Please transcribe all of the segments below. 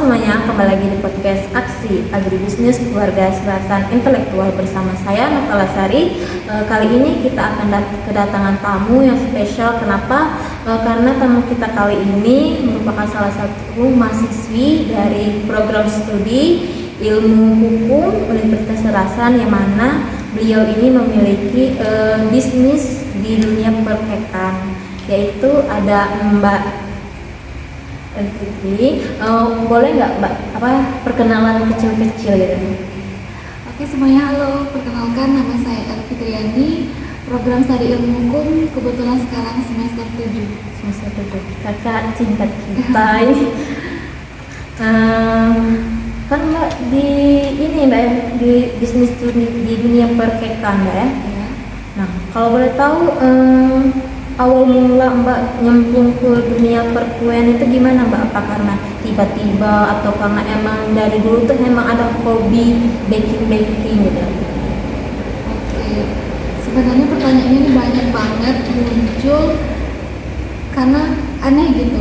semuanya, kembali lagi di podcast Aksi Agribisnis Keluarga Serasan Intelektual bersama saya Nopala Sari. Kali ini kita akan kedatangan tamu yang spesial. Kenapa? Karena tamu kita kali ini merupakan salah satu mahasiswi dari program studi Ilmu Hukum Universitas Serasan, yang mana beliau ini memiliki bisnis di dunia perkekan, yaitu ada Mbak Fitri. Boleh nggak Mbak perkenalan kecil-kecil gitu? Oke semuanya, halo, perkenalkan nama saya Fitriani, program studi ilmu hukum, kebetulan sekarang semester 7. Kakak singkat kita ini. Kan Mbak di ini Mbak ya, di bisnis di dunia perkekan Mbak ya. Ya. Nah, kalau boleh tahu awal mula Mbak nyemplung ke dunia perkuliahan itu gimana Mbak? Apa karena tiba-tiba atau karena emang dari dulu tuh emang ada hobi baking gitu? Oke, sebenarnya pertanyaan ini banyak banget muncul karena aneh gitu.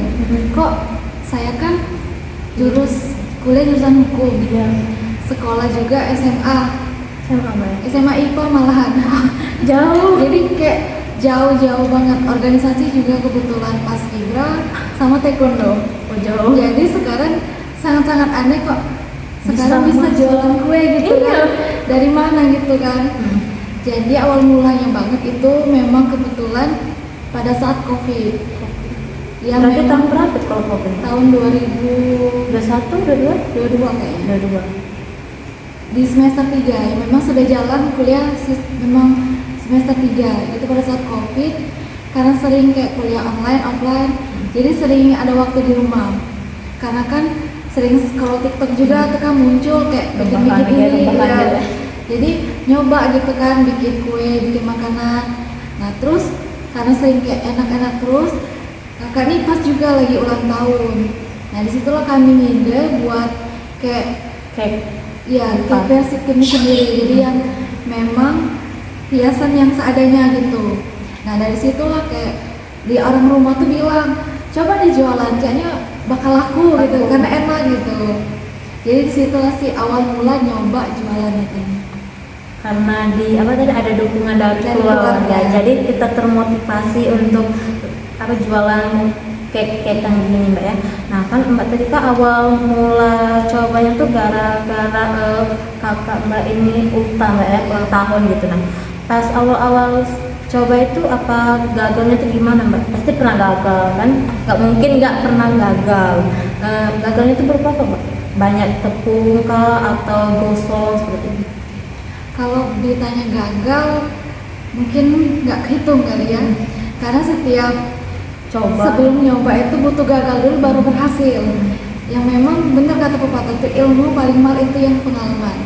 Kok saya kan kuliah jurusan hukum, sekolah juga SMA Mbak ya? SMA IPA malahan. Jauh. Jadi kayak jauh banget. Organisasi juga kebetulan paskibra sama taekwondo. Oh, jauh. Jadi sekarang sangat-sangat aneh kok sekarang bisa jualan kue gitu kan. Dari mana gitu kan. Jadi awal mulanya banget itu memang kebetulan pada saat COVID. Yang Berarti tahun berapa tuh kalau COVID? tahun 21, 2022 kayaknya. 22. Di semester 3 ya memang sudah jalan kuliah memang semester 3 itu pada saat COVID, karena sering kayak kuliah online, offline, jadi sering ada waktu di rumah karena kan sering scroll TikTok juga tuh kan muncul kayak bikin ini ya. Jadi nyoba gitu kan bikin kue, bikin makanan. Nah terus karena sering kayak enak-enak terus, kakak nih pas juga lagi ulang tahun. Nah disitulah kami ngide buat kayak ya kayak versi kami sendiri, jadi yang memang hiasan yang seadanya gitu. Nah dari situlah kayak di orang rumah tuh bilang coba deh jualan, kayaknya bakal laku gitu karena enak gitu. Jadi disitulah sih awal mula nyoba jualan itu. Karena ada dukungan dari keluarga, jadi kita termotivasi untuk jualan kekan gini Mbak ya. Nah kan Mbak tadi kan awal mula cobanya tuh gara-gara kakak Mbak ini ultah Mbak ya, ulang tahun gitu. Nah pas awal-awal coba itu apa gagalnya tuh gimana Mbak? Pasti pernah gagal kan? Gak mungkin gak pernah gagal. Gagalnya itu berupa apa Mbak? Banyak tepung kah atau gosong seperti itu? Kalau ditanya gagal mungkin nggak kehitung kali ya, karena setiap sebelum nyoba itu butuh gagal dulu baru berhasil. Yang memang benar kata pepatah itu, ilmu paling mahal itu yang pengalaman.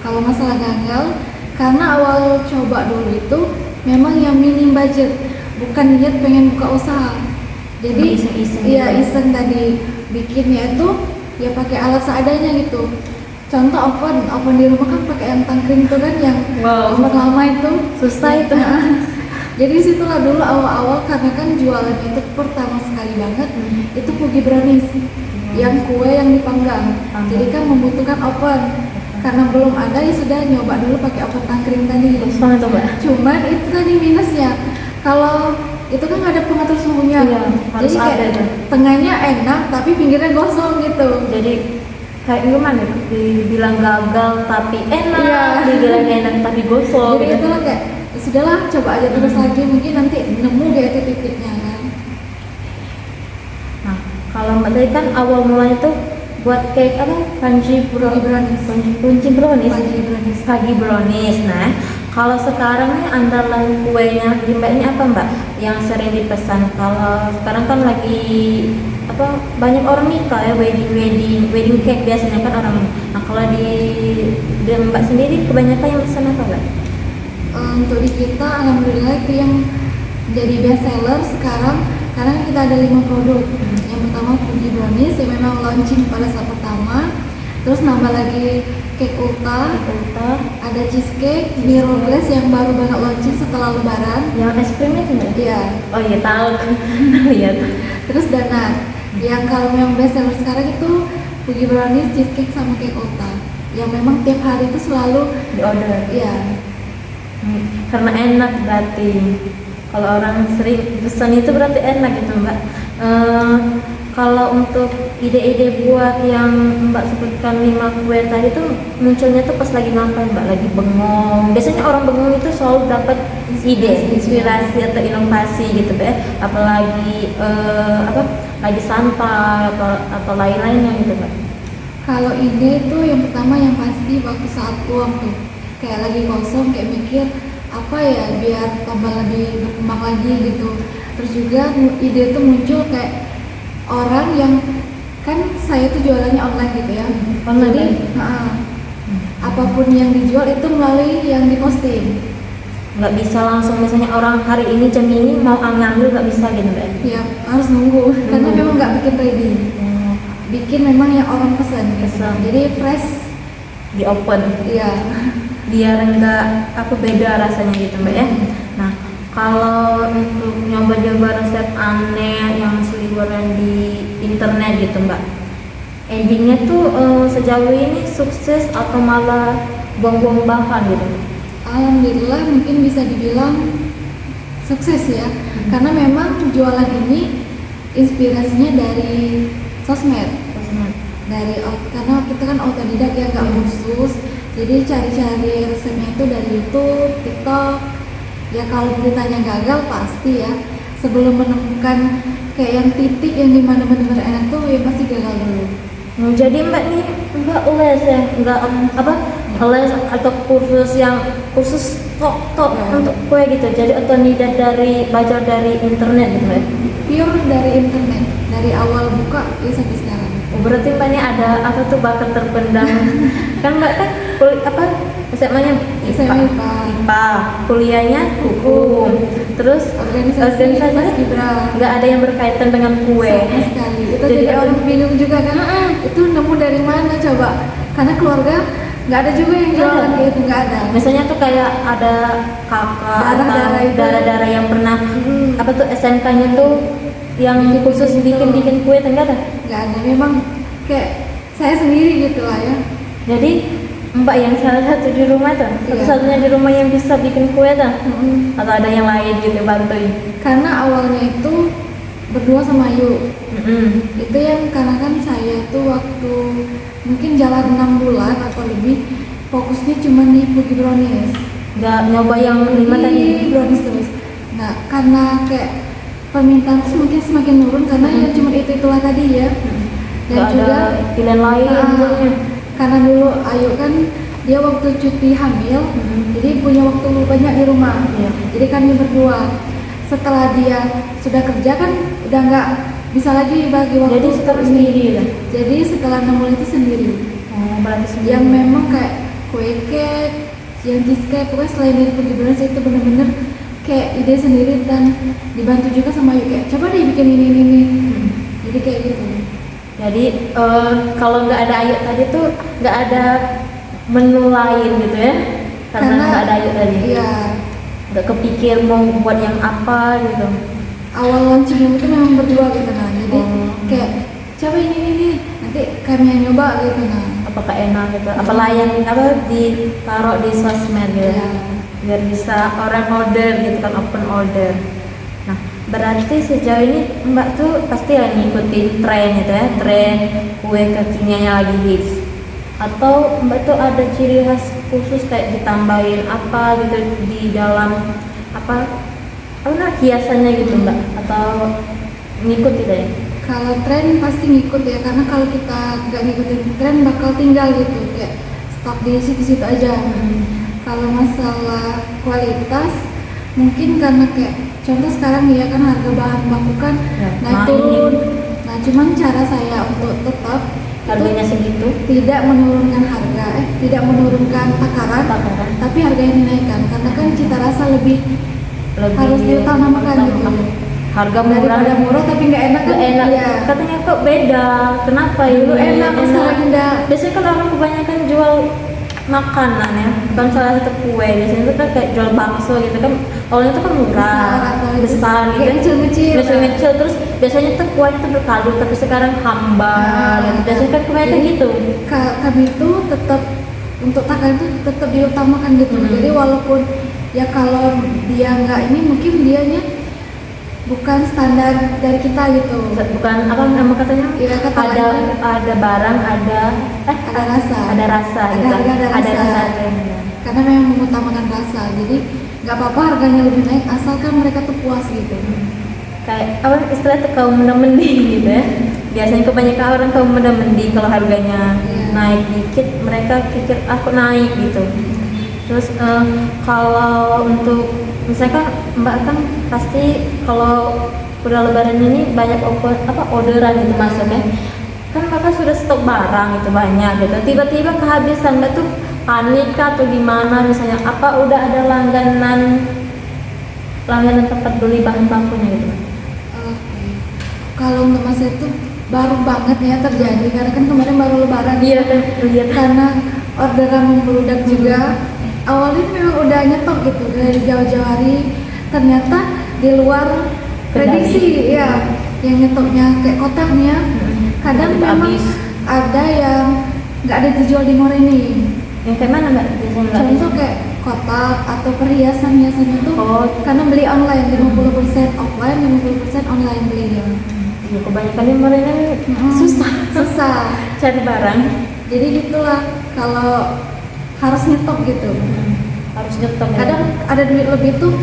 Kalau masalah gagal, karena awal coba dulu itu memang yang minim budget, bukan niat pengen buka usaha. Jadi iseng tadi bikinnya itu ya pakai alat seadanya gitu. Contoh oven di rumah kan pakai yang tangkring itu kan, yang oven lama itu susah itu. Jadi situlah dulu awal-awal, karena kan jualan itu pertama sekali banget itu Pugi Brownies, yang kue yang dipanggang. Jadi kan membutuhkan oven, karena belum ada ya sudah nyoba dulu pakai oven tangkring tadi. Cuman itu tadi minusnya, kalau itu kan nggak ada pengatur suhunya, jadi kayak tengahnya enak tapi pinggirnya gosong gitu. Jadi kayak gimana? Dibilang gagal tapi enak, dibilang enak tapi gosong. Jadi itulah kayak sudahlah coba aja terus lagi, mungkin nanti nemu kayak titik-titiknya kan. Nah kalau Mbak tadi kan awal mulanya tuh buat cake Pagi brownies. Nah kalau sekarang nih andalan kuenya di Mbak ini apa Mbak yang sering dipesan? Kalau sekarang kan lagi banyak orang nikah ya, wedding cake biasanya kan orang. Nah kalau di Mbak sendiri kebanyakan yang pesan apa Mbak? Untuk di kita alhamdulillah itu yang jadi best seller sekarang, karena kita ada 5 produk. Yang pertama Pugi Brownies yang memang launching pada saat pertama, terus nambah lagi cake ulta, ada cheesecake, mirror glaze yang baru banget launching setelah lebaran. Yang es krimnya kan? Iya. Oh iya tahu. Lihat. Terus donat. Yang kalau yang best seller sekarang itu Fugi Brownies, cheesecake sama cake otak yang memang tiap hari itu selalu di order. ya. Karena enak berarti. Kalau orang sering pesan itu berarti enak gitu Mbak. Kalau untuk ide-ide buat yang Mbak sebutkan 5 kue tadi tuh munculnya tuh pas lagi ngapain Mbak? Lagi bengong. Biasanya orang bengong itu selalu dapat ide, inspirasi atau inovasi gitu Mbak. Apalagi lagi santai atau lain-lainnya gitu Mbak. Kalau ide itu yang pertama yang pasti waktu saat luang tuh, kayak lagi kosong, kayak mikir apa ya biar tambah lebih berkembang lagi gitu. Terus juga ide itu muncul kayak orang yang kan saya tuh jualannya online gitu ya. Online, Jadi apapun yang dijual itu melalui yang diposting. Nggak bisa langsung misalnya orang hari ini jam ini mau ngambil, nggak bisa gitu Mbak. Ya harus nunggu. Karena memang nggak bikin ready. Bikin memang yang orang pesan. Jadi fresh di open. Iya. Biar enggak beda rasanya gitu Mbak ya. Nah, kalau untuk nyoba-nyoba resep aneh yang seliweran di internet gitu Mbak, endingnya tuh sejauh ini sukses atau malah buang-buang bahan gitu? Alhamdulillah mungkin bisa dibilang sukses ya. Karena memang jualan ini inspirasinya dari sosmed. Karena kita kan otodidak ya, nggak khusus. Jadi cari-cari resepnya itu dari YouTube, TikTok. Ya kalau beritanya gagal pasti ya. Sebelum menemukan kayak yang titik yang dimana benar-benar enak tuh ya pasti gagal dulu. Jadi Mbak nih enggak les ya, enggak les atau khusus tok untuk kue gitu. Jadi otodidak belajar dari internet gitu Mbak. Pure dari internet, dari awal buka ya sampai sekarang. Berarti Mbak ini ada bakat terpendam. Kan Mbak kan SMA-nya IPA, kuliahnya hukum, terus organisasi nggak ada yang berkaitan dengan kue. Sama sekali. Itu jadi orang bingung juga kan. Itu nemu dari mana coba? Karena keluarga nggak ada juga yang jualan kayak itu, nggak ada. Misalnya tuh kayak ada kakak atau darah-darah yang pernah SMK-nya tuh yang khusus bikin kue, enggak ada? Nggak ada. Memang kayak saya sendiri gitu lah ya. Jadi Mbak yang salah satu di rumah tuh, satu-satunya di rumah yang bisa bikin kue tuh, atau ada yang lain gitu bantuin? Karena awalnya itu berdua sama Ayu. Itu yang karena kan saya tuh waktu mungkin jalan 6 bulan atau lebih fokusnya cuma di Fugi Brownies. Nggak nyoba yang 5 tadi? Brownies terus. Nah karena kayak permintaan tuh mungkin semakin turun karena ya cuma itulah tadi ya. Dan nggak juga ada pilihan lain. Karena dulu Ayu kan dia waktu cuti hamil, jadi punya waktu banyak di rumah. Jadi kami berdua. Setelah dia sudah kerja kan udah nggak bisa lagi bagi waktu. Jadi sekarang sendiri lah. Jadi setelah 6 bulan itu sendiri. Berarti sendiri. Yang memang kayak kue cake, yang cheesecake, pokoknya selain dari Fugi Brownies itu bener-bener kayak ide sendiri dan dibantu juga sama Ayu kayak coba deh bikin ini. Jadi kayak gitu. Jadi kalau nggak ada Ayu tadi tuh nggak ada menu lain gitu ya? Karena nggak ada Ayu tadi. Iya. Nggak kepikir mau buat yang apa gitu. Awal launching itu memang berdua gitu nah. Jadi kayak coba ini nanti kami yang nyoba gitu nah. Apakah enak gitu? Apa layan ditaruh di sosmed gitu? Biar bisa orang order gitu kan, open order. Nah, berarti sejauh ini Mbak tuh pasti ya ngikutin tren gitu ya, tren kue kekinian yang lagi hits. Atau Mbak tuh ada ciri khas khusus kayak ditambahin apa gitu di dalam hiasannya gitu Mbak? Atau ngikut gitu ya? Kalau tren pasti ngikut ya, karena kalau kita nggak ngikutin tren bakal tinggal gitu, kayak stop di situ-situ aja. Kalau masalah kualitas, mungkin karena kayak contoh sekarang ya kan harga bahan baku kan naik turun. Nah cuman cara saya untuk tetap harganya segitu, tidak menurunkan harga, tidak menurunkan takaran, tapi harganya dinaikkan karena kan cita rasa lebih harus diutamakan gitu. Harga murah daripada murah tapi nggak enak kan? Enak. Ya. Katanya kok beda, kenapa Dulu enak, sekarang enggak. Biasanya kan orang kebanyakan jual makanan ya, bukan salah satu kue. Biasanya itu kan kayak jual bakso gitu kan, awalnya itu kan murah, besar besar gitu. Kayak kecil-kecil. Kecil-kecil, terus biasanya tuh kuahnya tuh berkaldu, tapi sekarang hambar. Biasanya kan kebanyakan Jadi, gitu. Kami itu tetap untuk takar itu tetap diutamakan gitu. Jadi walaupun ya kalau dia nggak ini mungkin dianya bukan standar dari kita gitu. Bukan apa nama katanya? Iya, kata ada lain. ada barang, ada Ada rasa. ada rasa Ada gitu. harga, ada rasa. harganya. Karena memang mengutamakan rasa. Jadi nggak apa-apa harganya lebih naik asalkan mereka tuh puas gitu. Kayak apa istilah tuh kaum muda mending gitu ya. Biasanya kebanyakan orang kaum muda mending kalau harganya Iya. naik dikit mereka pikir aku naik gitu. Terus kalau untuk misalkan Mbak kan pasti kalau udah lebaran ini banyak orderan gitu masuknya. Kan Mbak sudah stok barang itu banyak gitu. Tiba-tiba kehabisan Mbak tuh panik kah atau gimana misalnya apa udah ada langganan tempat beli bahan bakunya gitu. Oke. Kalau untuk masa itu baru banget ya terjadi karena kan kemarin baru lebaran. Iya kan lihat Karena orderan membludak juga. Awalnya memang udah nyetok gitu dari jauh-jauh hari. Ternyata di luar prediksi ya. Yang nyetoknya kayak kotak nih ya. Kadang Habis. memang ada yang nggak ada dijual di Morini. yang kayak mana Mbak biasanya Mbak? Contoh kayak kotak atau perhiasan-hiasannya tuh Oh. karena beli online 50% offline, 50% online beli ya. Ya, kebanyakan yang mereka susah cari barang. Jadi gitulah kalau harus nyetok gitu. Harus nyetok ya. Kadang ada duit lebih tuh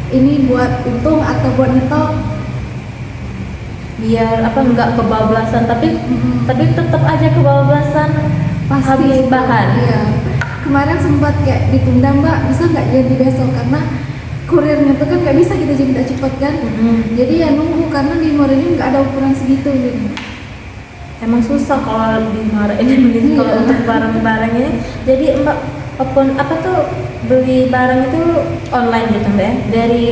ini buat untung atau buat nyetok. biar apa enggak kebablasan tapi tetap aja kebablasan Pasti habis itu. bahan. Iya. Kemarin sempat kayak ditunda Mbak, bisa nggak jadi besok karena kurirnya tuh kan nggak bisa kita jemput cepat kan. Jadi ya nunggu karena di Morini nggak ada ukuran segitu gitu. Emang susah kalau dimarahin gitu kalau Iya. untuk barang-barang ini. Jadi Mbak apa tuh beli barang itu online gitu Mbak ya? Dari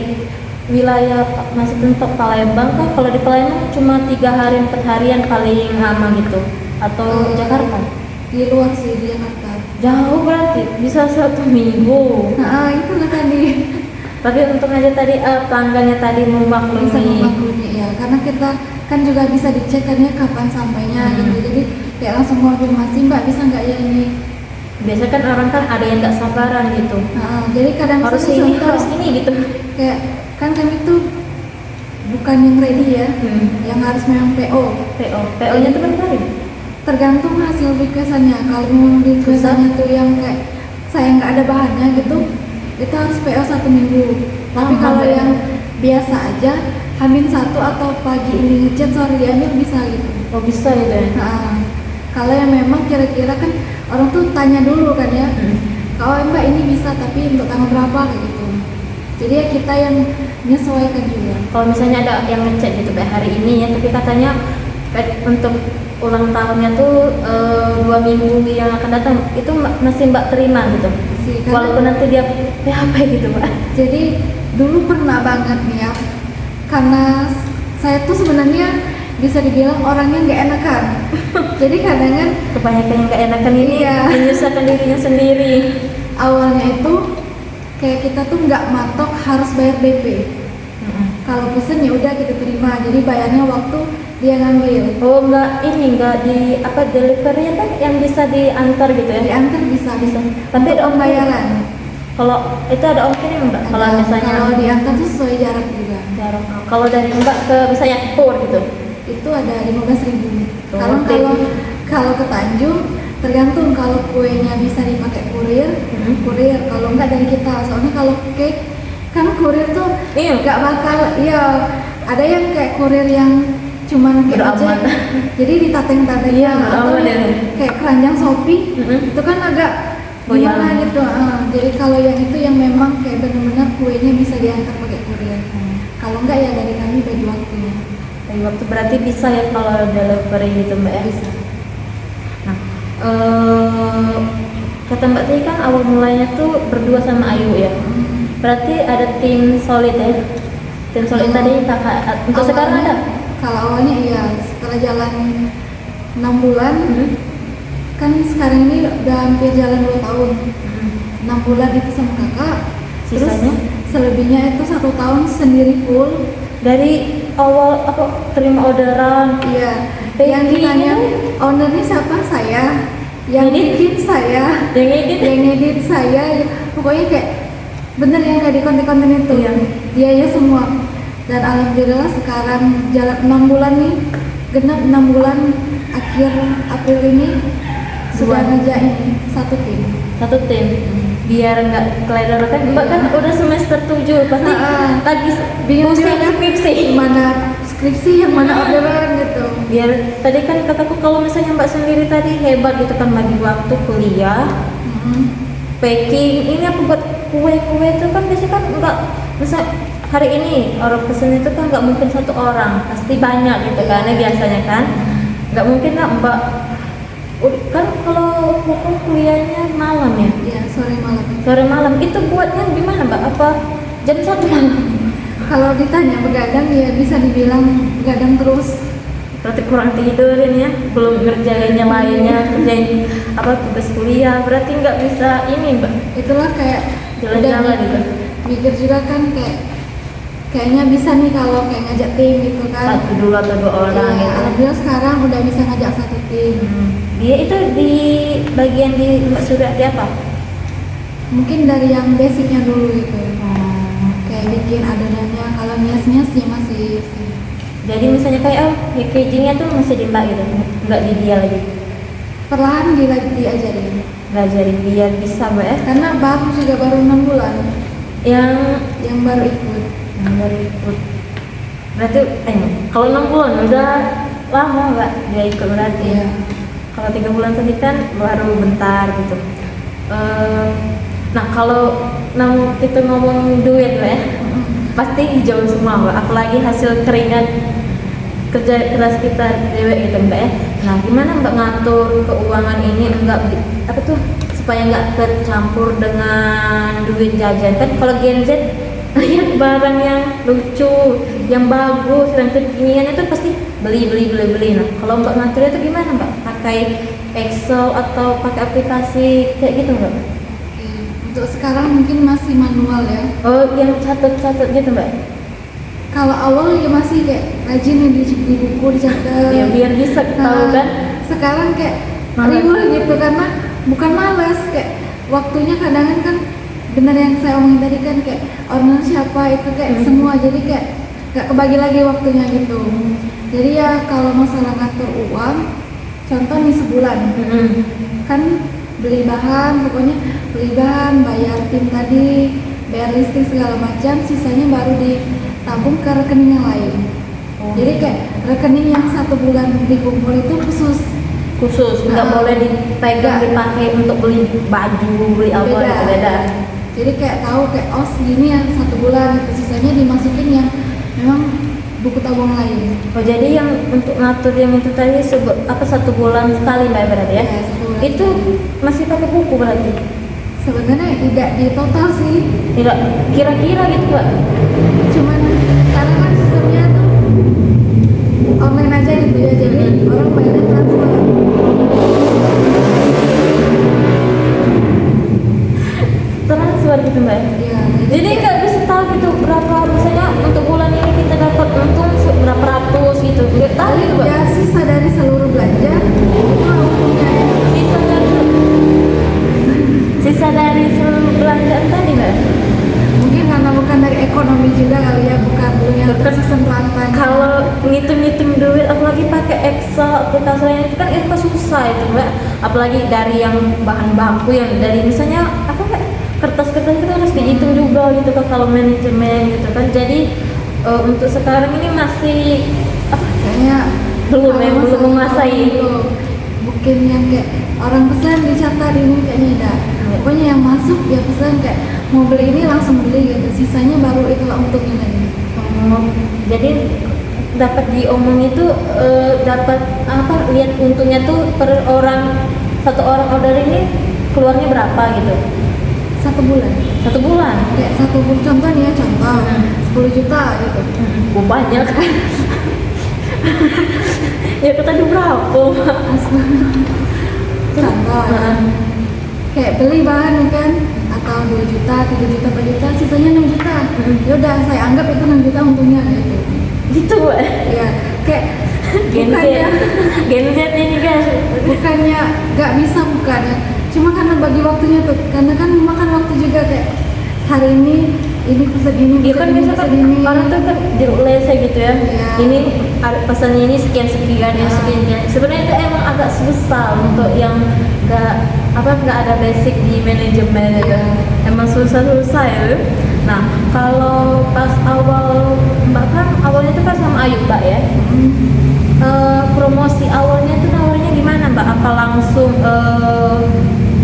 wilayah masih untuk Palembang kan, kalau di Palembang cuma 3 hari 4 harian paling lama gitu, atau Jakarta Di luar sih di Jakarta. jauh berarti bisa 1 minggu. Nah itu lah tadi Tapi untung aja tadi pelanggannya tadi bisa memaklumi. memaklumi ya karena kita kan juga bisa dicek kan ya kapan sampainya gitu. Jadi kayak langsung konfirmasi Mbak bisa nggak ya ini. Biasanya kan orang kan ada yang nggak sabaran gitu, Nah, jadi kadang harus misalnya ini contoh, harus ini gitu. kayak kan kami tuh bukan yang ready ya, yang harus memang PO. PO-nya tuh berapa hari? Tergantung hasil requestannya. Kalau memang requestannya tuh yang kayak saya nggak ada bahannya gitu, itu harus PO 1 minggu. Tapi kalau ya. yang biasa aja, H-1 atau pagi ini ngechat sore diambil bisa gitu. Oh bisa ya deh. Nah, kalau yang memang kira-kira kan orang tuh tanya dulu kan ya, kalau Mbak ini bisa tapi untuk tanggal berapa kayak gitu. Jadi ya kita yang menyesuaikan juga. Kalau misalnya ada yang ngechat gitu kayak hari ini ya, tapi katanya untuk ulang tahunnya tuh 2 minggu yang akan datang itu masih Mbak terima gitu. Sih, karena- Walaupun nanti dia PHP gitu Mbak. Jadi dulu pernah banget nih ya, karena saya tuh sebenarnya bisa dibilang orangnya nggak enakan. Jadi kadang kan Kebanyakan yang nggak enakan ini Iya. menyusahkan dirinya sendiri. awalnya itu kayak kita tuh nggak matok harus bayar DP. Kalau pesen ya udah kita terima. Jadi bayarnya waktu dia ngambil. Oh nggak di apa delivery kan yang bisa diantar gitu ya? Diantar bisa. Tapi Untuk ada ongkir. pembayaran. Kalau itu ada ongkirnya Mbak? Kalau Ada. misalnya Kalau diantar tuh sesuai jarak juga. jarak. Kalau dari Mbak ke misalnya Pur gitu. Itu ada 15.000. Oh, Kalau oke. kalau ke Tanjung tergantung kalau kuenya bisa dipakai kurir, kurir. Kalau enggak dari kita. Soalnya kalau cake kan kurir tuh Iya. nggak bakal. Iya. Ada yang kayak kurir yang cuman kayak Bodo ojek. amat. Jadi ditateng-tateng Iya, bodo atau amat yang ya. kayak keranjang Shopee. Itu kan agak Goyang. gimana gitu. Jadi kalau yang itu yang memang kayak benar-benar kuenya bisa diantar pakai kurir. Kalau enggak ya dari kami bagi waktunya. Dari waktu berarti bisa ya kalau delivery gitu Mbak ya? Bisa. Nah, kata Mbak tadi kan awal mulanya tuh berdua sama Ayu ya. Berarti ada tim solid ya. Tim solid tadi kakak. Untuk sekarang ada? Kalau awalnya iya, setelah jalan 6 bulan, kan sekarang ini udah hampir jalan 2 tahun. 6 bulan itu sama kakak. Sisanya? Terus selebihnya itu 1 tahun sendiri full. Dari awal apa terima orderan. Iya, Packing yang ditanya itu? ownernya siapa, saya, yang Edit? bikin saya, Yang edit? yang edit saya, pokoknya kayak bener yang kayak di konten-konten itu, Iya. dia ya semua. Dan alhamdulillah sekarang jalan 6 bulan nih, genap 6 bulan, akhir April ini sudah Dua. ngerjain ini satu tim. Satu tim biar nggak keleder kan Mbak kan udah semester 7 pasti lagi Bingung pusing juga kan, skripsi. mana skripsi yang mana orderan gitu. Biar tadi kan kataku kalau misalnya Mbak sendiri tadi hebat gitu kan bagi waktu kuliah, packing ini apa buat kue-kue itu kan biasanya kan nggak misal hari ini orang pesen itu kan nggak mungkin satu orang pasti banyak gitu kan biasanya kan nggak mungkin lah Mbak kan kalau hukum kuliahnya malam ya Iya, sore malam itu buatnya gimana Mbak apa jam 1 malam Kalau ditanya begadang ya bisa dibilang begadang terus. berarti kurang tidurin ya belum ngerjain yang lainnya kerjain apa tugas kuliah berarti nggak bisa ini Mbak Itulah kayak jalan-jalan udah gitu mikir juga kan kayaknya bisa nih kalau kayak ngajak tim gitu kan. satu dulu atau 2 orang Iya, gitu alhamdulillah sekarang udah bisa ngajak satu tim. dia itu di bagian di Mbak Suryati apa? Mungkin dari yang basicnya dulu gitu. Kayak bikin adonannya, kalau nias-niasnya masih. Jadi misalnya kayak packagingnya tuh masih di Mbak gitu, nggak di dia lagi. Perlahan diajarin. Belajarin biar bisa Mbak ya. Karena baru juga baru 6 bulan Yang baru ikut. baru ikut. Berarti kalau 6 bulan udah lama Mbak dia ikut berarti. Iya. Kalau 3 bulan tadi kan baru bentar gitu. Nah kalau kita ngomong duit Mbak ya, pasti hijau semua Mbak. Apalagi hasil keringat kerja keras kita dewek gitu Mbak ya. Nah gimana Mbak ngatur keuangan ini enggak apa tuh supaya nggak tercampur dengan duit jajan kan kalau Gen Z lihat barang yang lucu yang bagus yang kekinian itu pasti beli. Nah kalau Mbak ngaturnya itu gimana Mbak pakai Excel atau pakai aplikasi kayak gitu Mbak? Oke. Untuk sekarang mungkin masih manual ya. Oh yang catat gitu Mbak? Kalau awal ya masih kayak rajin nih di buku dicatat. Ya biar bisa tahu kan. Sekarang kayak Malas. ribet gitu karena bukan malas kayak waktunya kadang kan bener yang saya omongin tadi kan kayak owner siapa itu kayak semua jadi kayak gak kebagi lagi waktunya gitu. Jadi ya kalau masalah ngatur uang, contoh nih sebulan kan beli bahan, pokoknya beli bahan, bayar tim tadi, bayar listrik segala macam, sisanya baru ditabung ke rekening yang lain. Jadi kayak rekening yang 1 bulan dikumpul itu khusus nggak boleh dipegang dipakai untuk beli baju beli apa gitu beda. Jadi kayak tahu kayak segini yang 1 bulan itu sisanya dimasukin yang memang buku tabungan lain. Oh jadi yang untuk ngatur yang itu tadi 1 bulan sekali Mbak berarti ya? Ya, 1 bulan Itu masih pakai buku berarti? Sebenarnya tidak di total sih. Tidak kira-kira gitu Mbak? Cuman karena kan sistemnya tuh online aja gitu ya, jadi orang bayarnya transfer. Transfer gitu Mbak? Iya. Jadi nggak bisa tahu gitu berapa misalnya untuk bulan ini kita dapat untung berapa ratus gitu nggak tahu Paling gitu Mbak? ya sisa dari seluruh belanja itu untungnya. Sisa dari seluruh belanjaan tadi Mbak? Mungkin karena bukan dari ekonomi juga kali ya, bukan yang sistem pelan-pelan. Kalau ngitung-ngitung duit apalagi pakai Excel aplikasi lain itu kan itu susah itu Mbak, apalagi dari yang bahan baku yang dari misalnya apa Mbak kertas-kertas itu kan harus dihitung juga gitu kan kalau manajemen gitu kan. Jadi untuk sekarang ini masih Kayaknya belum kalau belum masalah menguasai. belum. Mungkin yang kayak orang pesan dicatat ini kayaknya enggak. Pokoknya yang masuk ya pesan kayak mau beli ini langsung beli gitu. Sisanya baru itulah untungnya lagi. Jadi dapat diomong itu dapat apa lihat untungnya tuh per orang satu orang order ini keluarnya berapa gitu 1 bulan. 1 bulan Kayak 1 bulan contoh nih ya, contoh 10 juta gitu. banyak ya kita tadi berapa Contoh ya. Kayak beli bahan kan, aku atau 2 juta, 3 juta, 4 juta, sisanya 6 juta. Ya udah saya anggap itu 6 juta untungnya gitu. Gitu Bu. Ya kayak Gen Z, bukannya Gen Z ini guys. bukannya nggak bisa, bukannya cuma karena bagi waktunya tuh, karena kan makan waktu juga kayak hari ini pesan ini, Iya kan biasa kan pesan ini. orang tuh kan jeruk lese gitu ya. Iya. Ini pesannya ini sekian sekian ya sekian sekian. Sebenarnya itu emang agak susah untuk yang nggak ada basic di manajemen gitu. Emang susah ya. Nah kalau pas awal Mbak kan awalnya itu kan sama Ayu Mbak ya. Promosi awalnya itu nawarnya gimana Mbak? Apa langsung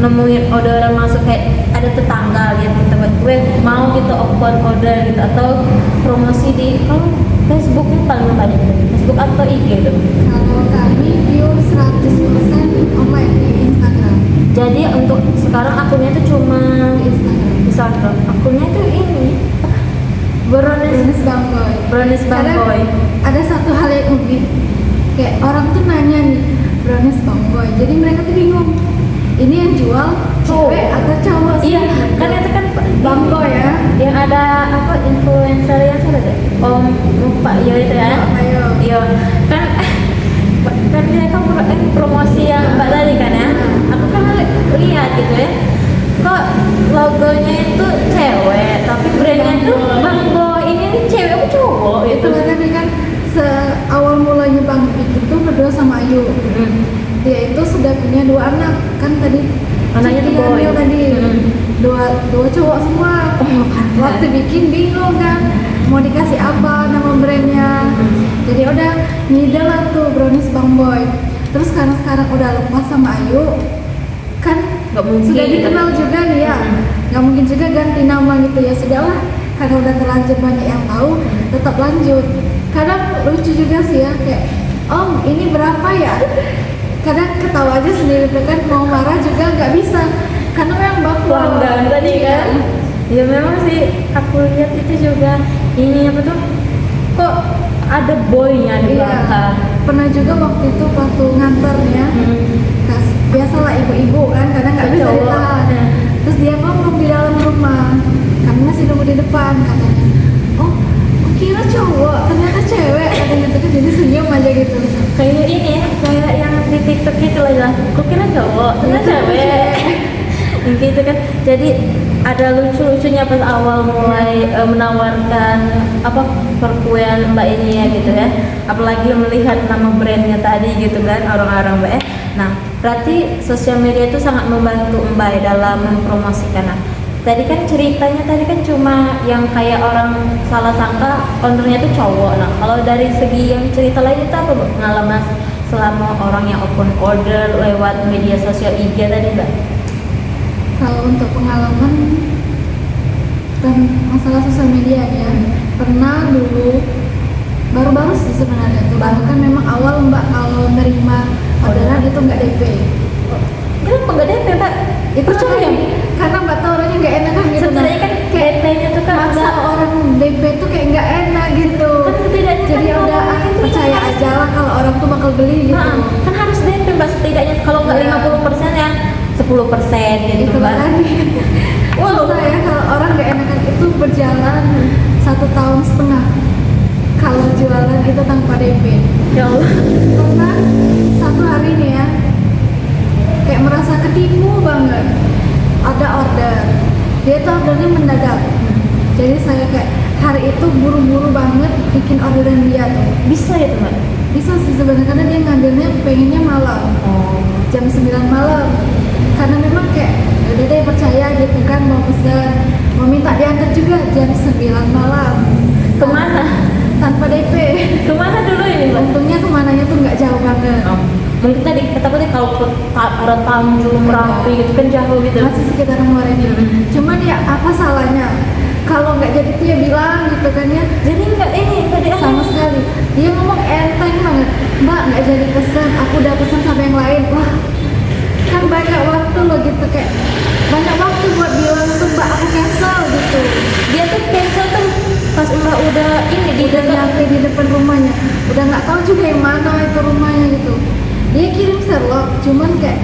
nemuin orderan masuk kayak ada tetangga lihat kita buat kue mau gitu open order gitu, atau promosi di kalau Facebook itu paling banyak gitu. Facebook atau IG gitu. Kalau kami pure 100% online di Instagram. Jadi untuk sekarang akunnya itu cuma Di Instagram. akunnya itu ini Brownies Bangboy. Brownies Bangboy. Kadang ada satu hal yang unik, kayak orang tuh nanya nih Brownies Bangboy, jadi mereka tuh bingung ini yang jual cewek atau cowok sih. Iya kan itu kan Bangboy ya, yang ada apa influencer yang siapa deh Pak Yo itu ya. Ayo. Iya kan kan dia kan promosi yang Mbak tadi kan ya. Aku kan lihat gitu ya, kok logonya itu cewek tapi brandnya itu Bangboy. Ini cewek apa cowok Itu itu? tadi kan seawal mulanya Bang Pik itu berdua sama Ayu. Dia itu sudah punya 2 anak kan tadi. Anaknya tuh Citi boy. hamil tadi. Dua cowok semua. Waktu bikin bingung kan mau dikasih apa nama brandnya. Jadi udah ngide lah tuh Brownies Bangboy. Terus karena sekarang udah lepas sama Ayu kan Nggak mungkin sudah dikenal juga nih ya, nggak mungkin juga ganti nama gitu ya, sudahlah karena udah terlanjur banyak yang tahu, tetap lanjut. Kadang lucu juga sih ya, kayak Om ini berapa ya, kadang ketawa aja sendiri tuh kan, mau marah juga nggak bisa karena memang bapak Pelanggan tadi kan. Ya memang sih aku lihat itu juga ini apa tuh, kok ada boynya di Iya, belakang. pernah juga waktu itu waktu nganter ya, biasalah ibu-ibu kan kadang nggak Tapi bisa cowok. ditahan. Terus dia ngomong di dalam rumah, kami masih nunggu di depan katanya. Oh, kira cowok, ternyata cewek katanya gitu kan, jadi senyum aja gitu. Kayak ini ya, kayak yang di TikTok gitu lah ya. Kok kira cowok, ternyata cewek. Yang gitu kan. Jadi ada lucu-lucunya pas awal mulai menawarkan apa perkuliahan Mbak ini ya gitu ya. Apalagi melihat nama brandnya tadi gitu kan orang-orang Mbak ya. Nah, berarti sosial media itu sangat membantu Mbak ya dalam mempromosikan. Nah, tadi kan ceritanya tadi kan cuma yang kayak orang salah sangka ownernya itu cowok. Nah, kalau dari segi yang cerita lain itu apa Bu? Pengalaman selama orang yang open order lewat media sosial IG tadi Mbak? Kalau untuk pengalaman dan masalah sosial media ya, pernah dulu baru-baru sih sebenarnya tuh, bahkan memang awal Mbak kalau nerima orderan itu nggak DP. Kenapa nggak DP Mbak? Itu Percaya? karena Mbak tahu orangnya nggak enak kan gitu. Sebenarnya kan DP-nya tuh kan maksa udah orang DP tuh kayak nggak enak gitu. kan setidaknya Jadi kan udah orang itu percaya kan aja lah kalau orang tuh bakal beli gitu. kan harus DP Mbak setidaknya kalau nggak Iya. 50% ya 10% gitu Itu Mbak. kan susah ya kalau orang nggak enakan itu berjalan 1,5 tahun kalau jualan itu tanpa DP. Ya Allah. Karena satu hari nih ya kayak merasa ketipu banget, ada order, dia tuh ordernya mendadak. Jadi saya kayak hari itu buru-buru banget bikin orderan dia tuh. Bisa ya tuh Mbak? Bisa sih sebenarnya, karena dia ngambilnya pengennya malam, Oh. jam 9 malam. Karena memang kayak udah deh percaya gitu kan, mau pesan, mau minta diantar juga jam 9 malam. Kemana? Tanpa DP. Kemana dulu ini Mbak? Untungnya kemananya tuh nggak jauh banget. Mungkin tadi kata kalau ke arah Tanjung Merapi gitu kan jauh gitu. Masih sekitar nomor ini. Cuman ya apa salahnya? Kalau nggak jadi tuh ya bilang gitu kan ya. Jadi nggak Sama sekali. Dia ngomong enteng banget. Mbak nggak jadi pesan, aku udah pesan sama yang lain. Wah, kan banyak waktu loh gitu, kayak banyak waktu buat bilang tuh Mbak aku cancel gitu. Dia tuh cancel tuh pas Mbak udah ini di Udah nyampe di depan rumahnya, udah nggak tahu juga yang mana itu rumahnya gitu. Dia kirim Sherlock, cuman kayak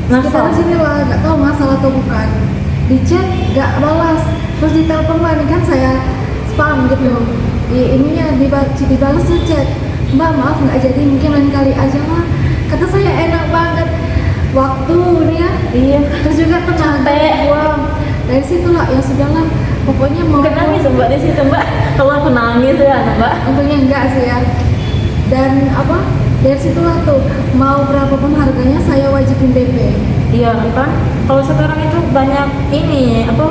Ngasal. sekitar sini lah, nggak tahu masalah atau bukan. di chat nggak balas, terus di telepon Mbak, ini kan saya spam gitu, di ininya dibalas chat, Mbak maaf nggak jadi, mungkin lain kali aja lah. Kata saya enak banget, waktu nih ya, Iya. terus juga tenaga Capek. buang. Dari situ lah ya sudahlah, pokoknya mau Mungkin nangis Mbak di situ Mbak. Kalau aku nangis ya Mbak. untungnya enggak sih ya. Dan apa, dari situlah tuh mau berapapun harganya saya wajibin DP. Iya kan, kalau sekarang itu banyak ini apa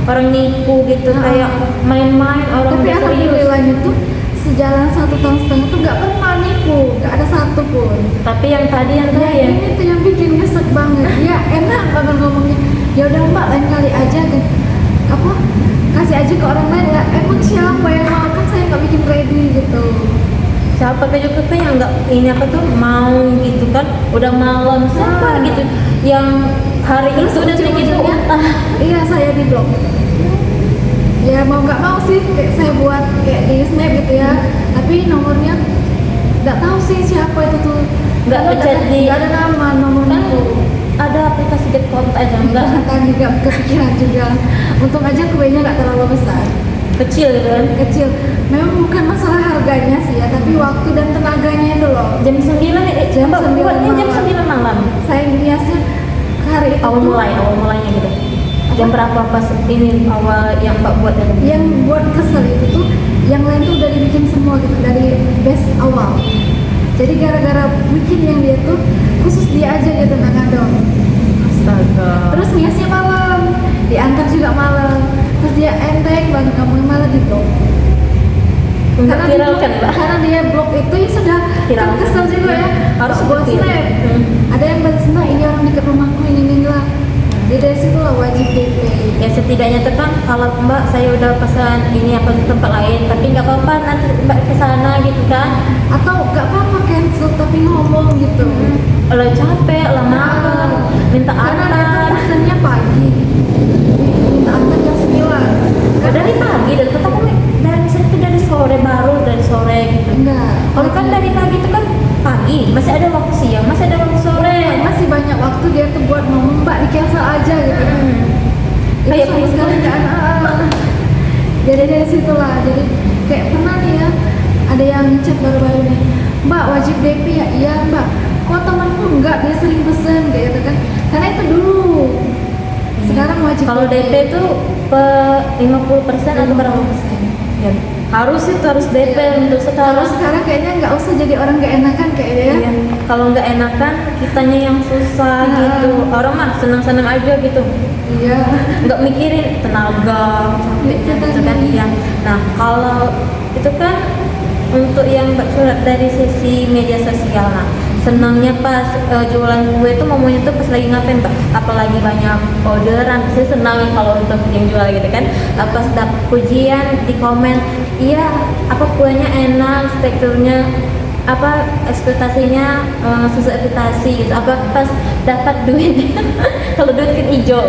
orang nipu gitu, Nah. kayak main-main orang Tapi nggak serius. alhamdulillahnya tuh sejalan 1,5 tahun tuh nggak pernah nipu, nggak ada satu pun. Tapi yang tadi yang Nah ya, ini tuh yang bikin nyesek banget. Ya enak banget ngomongnya. Ya udah Mbak, lain kali aja kan. Apa? Kasih aja ke orang lain lah. Emang siapa yang mau, kan saya nggak bikin ready gitu. siapa juga tuh yang nggak ini apa tuh mau gitu kan, udah malam siapa Nah. gitu yang hari itu udah gitu ujung-ujungnya, iya saya di blok. Ya mau nggak mau sih, kayak saya buat kayak di snap gitu ya. Tapi nomornya nggak tahu sih siapa itu tuh. Nggak Karena ngechat di- nggak ada nama nomornya kan tuh. ada aplikasi get kontak aja enggak Tadi nggak kepikiran juga. Untung aja kuenya nggak terlalu besar, kecil gitu kan. kecil. Memang bukan masalah harganya sih ya, tapi waktu dan tenaganya itu loh. Jam 9 Jam Mbak 9 buatnya jam malam. 9 malam. Saya biasanya hari itu Awal tuh mulainya gitu. Jam berapa pas ini awal yang Mbak buat itu? yang buat kesel itu tuh yang lain tuh udah dibikin semua gitu dari base awal. Jadi gara-gara bikin yang dia tuh khusus dia aja gitu nggak ngadong. Astaga. Terus niasnya malam, diantar juga malam. Terus dia enteng banget, kamu yang malah di blok. Untuk Karena viral di blok- kan Mbak? karena dia blok itu ya sudah Viral. kan kesel juga ya. Harus buat viral. snap. Hmm. Ada yang balas Mbak, ini orang dekat rumahku ini lah. Jadi dari situ lah wajib DP. Ya setidaknya tuh kan kalau Mbak saya udah pesan ini apa di tempat lain, tapi nggak apa-apa nanti Mbak kesana gitu kan. Atau nggak apa-apa cancel tapi ngomong gitu. Kalau capek lah malam, minta Karena dia tuh antar. pesennya pagi, minta antar jam 9. Oh, dari pagi dan tetap dari situ dari sore baru dari sore gitu. Enggak, Kalau kan dari pagi itu kan pagi, masih ada waktu siang, masih ada waktu sore. masih banyak waktu dia tuh buat ngomong Mbak di cancel aja gitu. Itu Kayak sama gitu. sekali nggak jadi dari situlah, jadi kayak pernah nih ya, ada yang chat baru-baru nih, Mbak wajib DP ya? Iya Mbak. Kok temanku enggak, dia sering pesen kayak gitu kan. Karena itu dulu. Sekarang wajib Kalau DP itu 50% atau berapa? 50%. Ya, harus itu harus DP untuk Kalau sekarang. sekarang kayaknya nggak usah jadi orang nggak enakan kayaknya ya. Iya. Kalau nggak enakan kitanya yang susah Nah. gitu. Orang mah senang-senang aja gitu. Iya. Nggak mikirin tenaga capeknya gitu kan. Iya. Nah kalau itu kan untuk yang surat dari sisi media sosial. Nah senangnya pas jualan kue itu momennya tuh pas lagi ngapain Mbak? Apalagi banyak orderan, saya senang kalau untuk yang jual gitu kan. Pas dapet pujian di komen, iya apa kuenya enak, teksturnya apa ekspektasinya sesuai ekspektasi gitu. Apa pas dapat duit kalau duit kan hijau.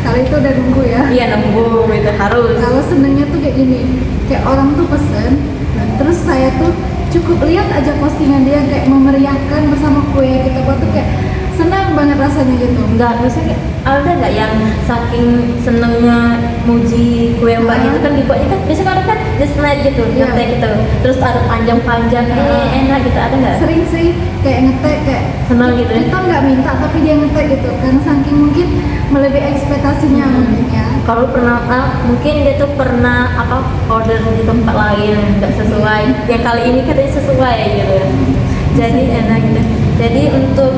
Kalau itu udah nunggu ya. Iya nunggu itu harus. Kalau senengnya tuh kayak gini, kayak orang tuh pesen, terus saya tuh cukup lihat aja postingan dia kayak memeriahkan bersama kue yang kita buat tuh kayak senang banget rasanya gitu. Enggak, misalnya ada nggak yang saking senengnya muji kue Mbak gitu kan dibuatnya kan biasa kan di slide gitu, Iya. ngetek gitu, terus ada panjang-panjang, enak gitu, ada nggak? Sering sih kayak ngetek kayak Senang gitu ya? kita nggak minta tapi dia ngetek gitu karena saking mungkin melebihi ekspektasinya mungkin ya. Kalau pernah mungkin dia tuh pernah apa order di tempat lain nggak sesuai, yang kali ini katanya sesuai gitu. Jadi enak gitu. Jadi untuk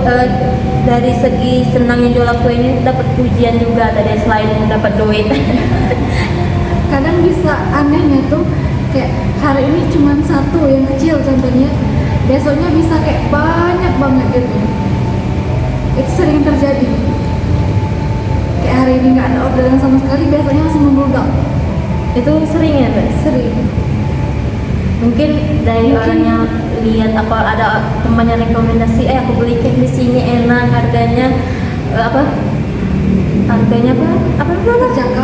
dari segi senangnya jualan kue ini dapat pujian juga tadi selain dapat duit. Kadang bisa anehnya tuh kayak hari ini cuma satu yang kecil contohnya, besoknya bisa kayak banyak banget gitu. Itu sering terjadi. Kayak hari ini nggak ada orderan sama sekali, besoknya langsung membludak. Itu sering ya Mbak? Sering. Mungkin dari orang yang lihat apa ada temannya rekomendasi, aku beli cake di sini enak harganya harganya apa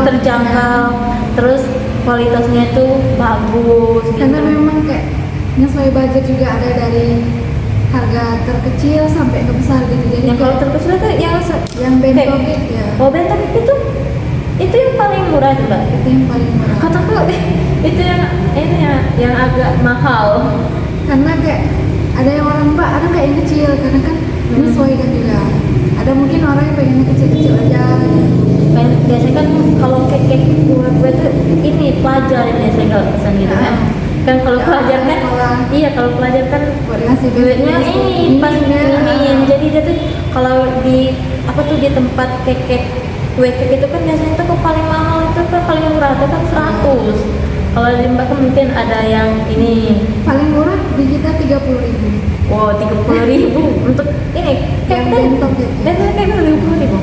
terjangkau, terus kualitasnya itu bagus gitu. Karena memang kayak nyesuai budget juga ada dari harga terkecil sampai ke besar gitu. Jadi Yang kalau kayak terkecil itu yang bento cake ya, oh bento cake itu yang paling murah tuh Mbak. itu yang paling murah. Kataku itu yang ini ya, yang agak mahal. Karena kayak ada yang orang Mbak, ada kayak yang kecil karena kan menyesuaikan juga. Ada mungkin orang yang pengennya kecil-kecil aja. Biasanya kan kalau cake kue tuh ini pelajar yang biasanya kalau pesan gitu kan. Kan kalau Ya, pelajar kan, sekolah. iya kalau pelajar kan Buat ngasih duitnya bisnis, ini pas minim ya. ini. Jadi dia tuh kalau di apa tuh di tempat cake kue itu kan biasanya tuh paling mahal itu kan paling murah itu kan 100. Kalau di Mbak kan mungkin ada yang ini, Paling murah di kita 30.000. wow 30.000 untuk ini Yang cake bento cake. bento cake 30.000.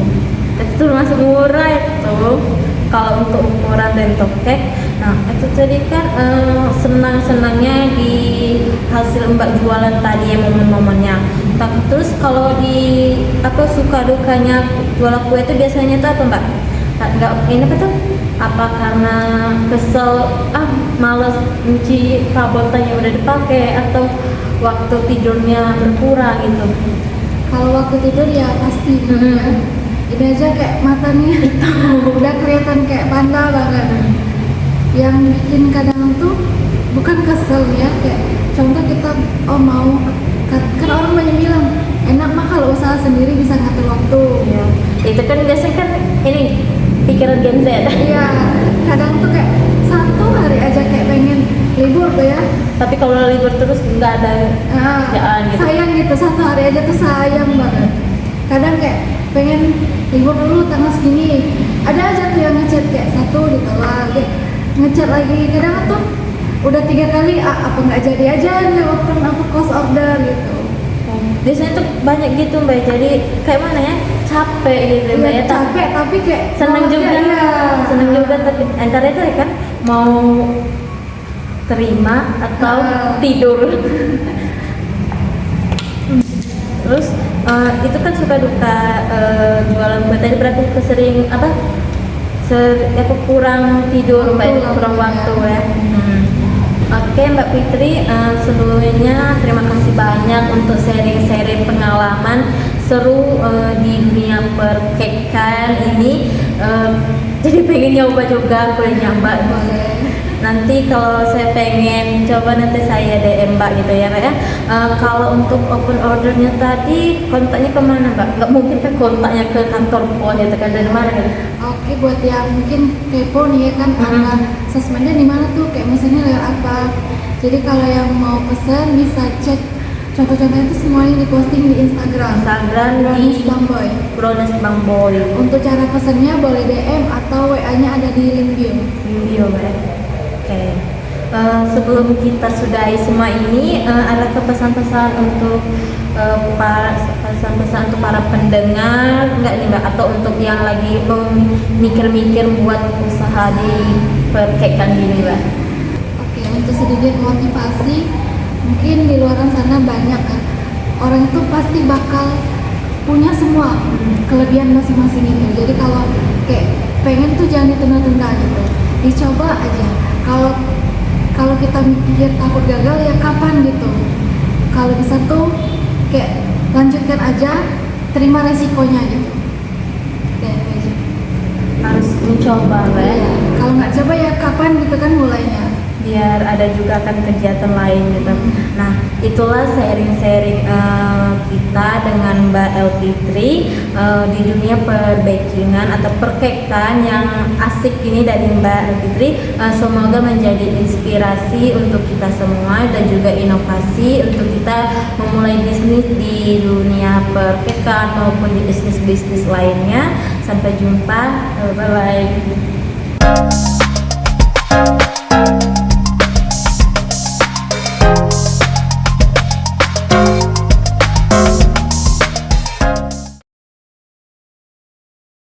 Itu masuk murah itu. Kalau untuk ukuran bento cake, nah itu tadi kan senang-senangnya di hasil Mbak jualan tadi ya momen-momennya. Terus kalau di apa suka dukanya jualan kue itu biasanya tuh apa Mbak? Nggak ini apa tuh? Apa karena kesel males nyuci perabotan yang udah dipakai atau waktu tidurnya berkurang gitu? Kalau waktu tidur ya pasti Mhm. ya. Ini aja kayak matanya udah kelihatan kayak panda banget. Yang bikin kadang tuh bukan kesel ya, kayak contoh kita mau kan orang banyak bilang enak mah kalau usaha sendiri bisa ngatur waktu. Iya. Itu kan biasanya kan ini pikiran Gen Z. Iya, kadang tuh kayak satu hari aja kayak pengen libur tuh ya. Tapi kalau libur terus nggak ada kerjaan gitu. Sayang gitu, satu hari aja tuh sayang banget. Kadang kayak pengen libur dulu tanggal segini, ada aja tuh yang ngechat kayak satu ditolak, kayak ngechat lagi. Kadang tuh udah 3 kali apa nggak jadi aja nih open apa close order gitu. Biasanya tuh banyak gitu Mbak, jadi kayak mana ya, capek gitu Mbak Iya, ya. capek tapi kayak Seneng juga, ya. seneng juga tapi antara itu ya kan mau terima atau tidur. Terus itu kan suka duka jualan kue tadi berarti kesering apa kurang tidur Mbak, Waktu, kurang waktu ya. ya. Oke Mbak Fitri, sebelumnya terima kasih banyak untuk sharing-sharing pengalaman seru di dunia perkekan ini. Jadi pengen nyoba juga kuenya Mbak. Boleh. Nanti kalau saya pengen coba nanti saya DM Mbak gitu ya Mbak ya. Kalau untuk open ordernya tadi kontaknya kemana Mbak? Nggak mungkin kan kontaknya ke kantor pos ya kan dari mana gitu? Oke, buat yang mungkin kepo nih ya kan, apa sosmednya di mana tuh, kayak mesennya lewat apa. Jadi kalau yang mau pesen bisa cek contoh-contohnya itu semuanya diposting di Instagram. Brownies Bang Boy. Brownies Bang Boy. Untuk cara pesennya boleh DM atau WA-nya ada di link bio. Video Mbak. Oke. Sebelum kita sudahi semua ini, ada pesan-pesan untuk pesan-pesan untuk para pendengar enggak nih Mbak, atau untuk yang lagi mikir-mikir buat usaha di perkekan gini Mbak? Oke, untuk sedikit motivasi, mungkin di luar sana banyak kan orang itu pasti bakal punya semua kelebihan masing-masing itu. Jadi kalau kayak pengen tuh jangan ditunda-tunda gitu, dicoba aja. Kalau kita mikir takut gagal ya kapan gitu. Kalau bisa tuh kayak lanjutkan aja, terima resikonya gitu. Kayak aja. Harus mencoba Mbak. Ya, kalau nggak coba ya kapan gitu kan mulainya. Biar ada juga kan kegiatan lain gitu. Nah itulah sharing-sharing kita dengan Mbak Elfitri di dunia perbakingan atau perkekan yang asik ini dari Mbak Elfitri. Semoga menjadi inspirasi untuk kita semua dan juga inovasi untuk kita memulai bisnis di dunia perkekan maupun di bisnis-bisnis lainnya. Sampai jumpa, bye bye.